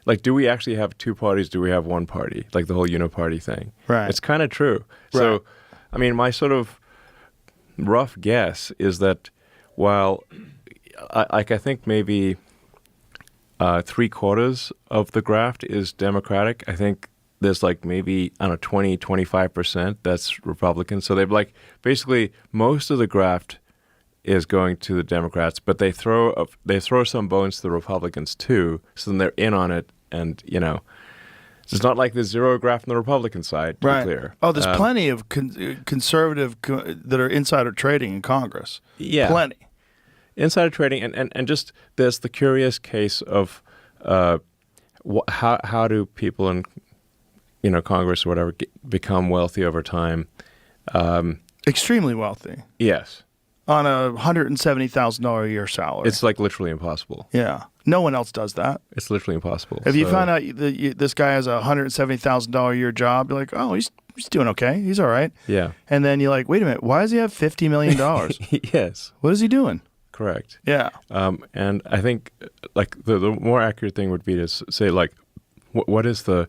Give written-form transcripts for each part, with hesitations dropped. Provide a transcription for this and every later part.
like, do we actually have two parties? Do we have one party? Like the whole uniparty thing. Right. It's kind of true. Right. So, I mean, my sort of rough guess is that while I think maybe 3/4 of the graft is Democratic, I think there's like maybe, I don't know, 20, 25% that's Republican. So they've like basically most of the graft is going to the Democrats, but they throw some bones to the Republicans too. So then they're in on it, and it's not like there's zero graft on the Republican side. To be clear. Oh, there's plenty of conservative that are insider trading in Congress. Yeah, plenty. Insider trading, and just there's the curious case of how do people in Congress or whatever become wealthy over time? Extremely wealthy. Yes. On a $170,000 a year salary. It's like literally impossible. Yeah. No one else does that. It's literally impossible. If you find out this guy has a $170,000 a year job, you're like, oh, he's doing okay. He's all right. Yeah. And then you're like, wait a minute, why does he have $50 million? Yes. What is he doing? Correct. Yeah. And I think like the more accurate thing would be to say like, what is the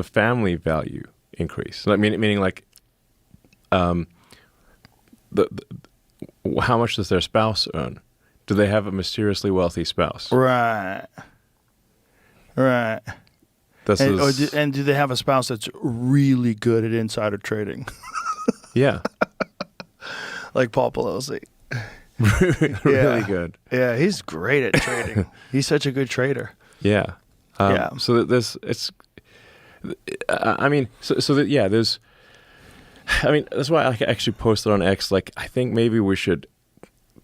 family value increase? Meaning like, how much does their spouse earn? Do they have a mysteriously wealthy spouse? Right. Right. And do they have a spouse that's really good at insider trading? Yeah. Like Paul Pelosi. Really good. Yeah, he's great at trading. He's such a good trader. Yeah. So there's that's why I actually posted on X, like, I think maybe we should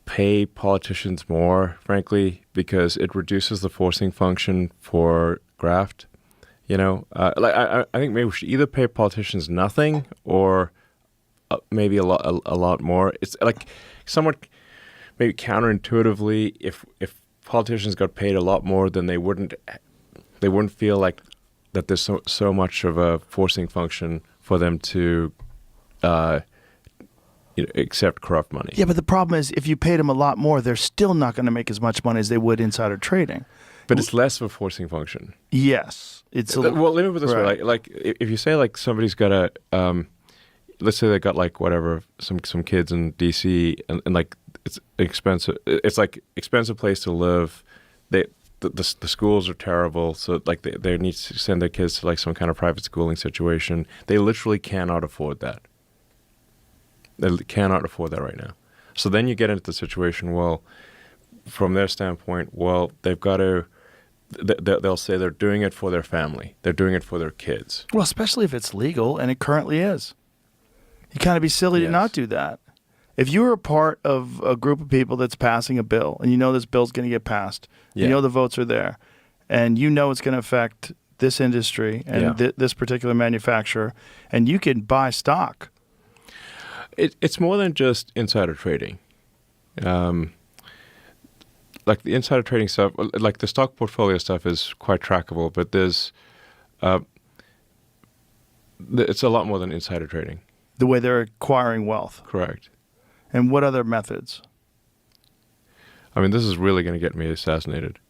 pay politicians more, frankly, because it reduces the forcing function for graft. I think maybe we should either pay politicians nothing or maybe a lot more. It's like somewhat maybe counterintuitively, if politicians got paid a lot more, then they wouldn't feel like that there's so much of a forcing function for them to accept corrupt money. Yeah, but the problem is if you paid them a lot more, they're still not going to make as much money as they would insider trading. But it's less of a forcing function. Yes. Well, let me put it this way. Like if you say like somebody's got a, let's say they got like whatever, some kids in D.C. and like it's expensive. It's like expensive place to live. The schools are terrible, so like they need to send their kids to like some kind of private schooling situation. They literally cannot afford that. They cannot afford that right now. So then you get into the situation, well, from their standpoint, well, they've got to, they'll say they're doing it for their family. They're doing it for their kids. Well, especially if it's legal, and it currently is. You kind of be silly to not do that. If you were a part of a group of people that's passing a bill, and you know this bill's going to get passed, you know the votes are there, and you know it's going to affect this industry and this particular manufacturer, and you can buy stock. It's more than just insider trading. Like the insider trading stuff, like the stock portfolio stuff is quite trackable, but there's, it's a lot more than insider trading. The way they're acquiring wealth. Correct. And what other methods? I mean, this is really going to get me assassinated.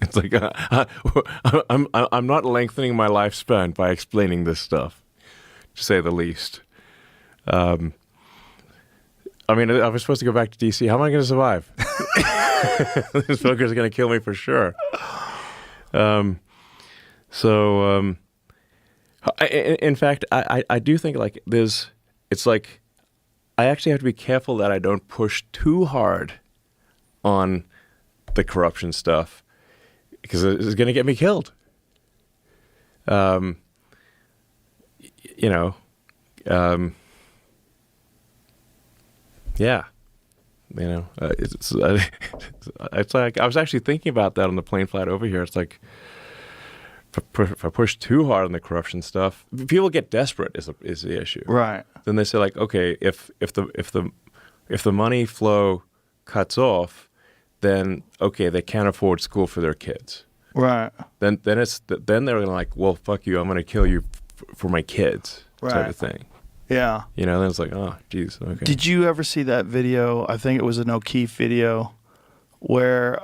It's like I'm not lengthening my lifespan by explaining this stuff, to say the least. I mean, I was supposed to go back to D.C. How am I going to survive? This fucker's going to kill me for sure. In fact, I do think like it's like I actually have to be careful that I don't push too hard on the corruption stuff because it's going to get me killed. Yeah. It's like I was actually thinking about that on the plane flight over here. It's like if I push too hard on the corruption stuff, people get desperate is the issue. Right. Then they say like, okay, if the money flow cuts off, then okay, they can't afford school for their kids. Right. Then they're like, well, fuck you, I'm going to kill you for my kids, type of thing. Yeah. Then it's like, oh, geez, okay. Did you ever see that video? I think it was an O'Keefe video where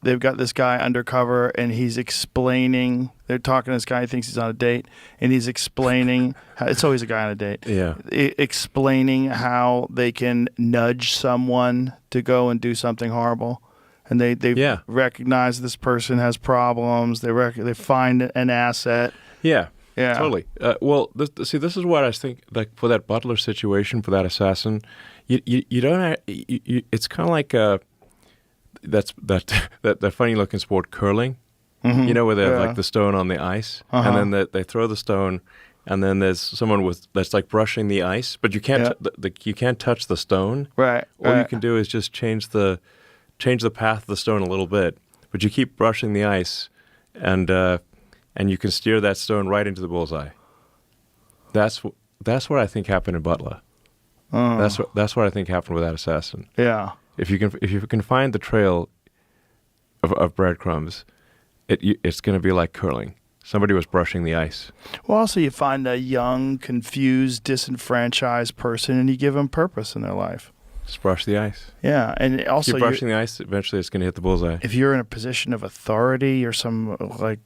they've got this guy undercover, and he's explaining. They're talking to this guy. He thinks he's on a date, and he's explaining. It's always a guy on a date. Yeah. Explaining how they can nudge someone to go and do something horrible, and they recognize this person has problems. They find an asset. Yeah. Yeah. Totally. Well, this is what I think. Like for that Butler situation, for that assassin, you don't. It's kind of like that funny looking sport, curling. Mm-hmm. You know, where they have like the stone on the ice, and then they throw the stone, and then there's someone that's like brushing the ice, but you can't you can't touch the stone. Right. All you can do is just change the path of the stone a little bit, but you keep brushing the ice, and you can steer that stone right into the bullseye. That's what I think happened in Butler. That's what I think happened with that assassin. Yeah. If you can find the trail of breadcrumbs, it's going to be like curling. Somebody was brushing the ice. Well, also you find a young, confused, disenfranchised person, and you give them purpose in their life. Just brush the ice. Yeah, and also keep brushing the ice. Eventually, it's going to hit the bullseye. If you're in a position of authority or some like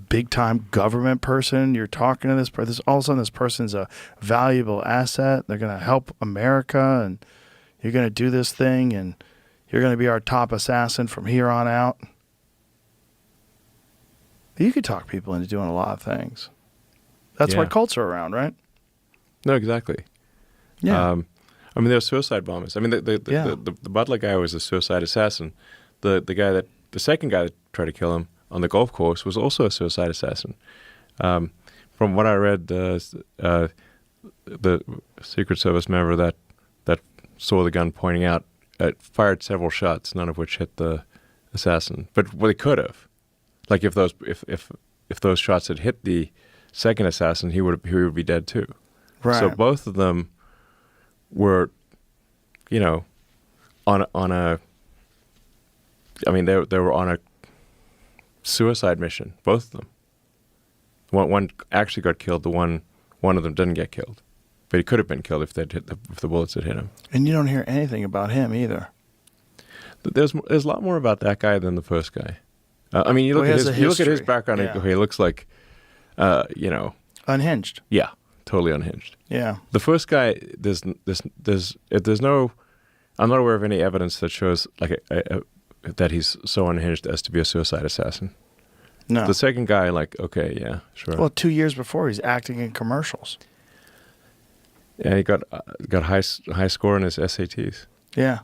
big-time government person, you're talking to this person. All of a sudden, this person's a valuable asset. They're going to help America, and you're going to do this thing, and you're going to be our top assassin from here on out. You could talk people into doing a lot of things. That's why cults are around, right? No, exactly. Yeah. I mean, there are suicide bombers. I mean, the Butler guy was a suicide assassin. The second guy that tried to kill him on the golf course was also a suicide assassin. From what I read, the Secret Service member that saw the gun pointing out fired several shots, none of which hit the assassin. But they could have. Like if those shots had hit the second assassin, he would be dead too. Right. So both of them were, on a. I mean, they were on a suicide mission. Both of them. One actually got killed. One of them didn't get killed, but he could have been killed if the bullets had hit him. And you don't hear anything about him either. There's a lot more about that guy than the first guy. I mean, you look at his background. Yeah. He looks like, unhinged. Yeah, totally unhinged. Yeah. The first guy, there's no. I'm not aware of any evidence that shows like that he's so unhinged as to be a suicide assassin. No. The second guy, like, okay, yeah, sure. Well, 2 years before, he's acting in commercials. Yeah, he got high score in his SATs. Yeah.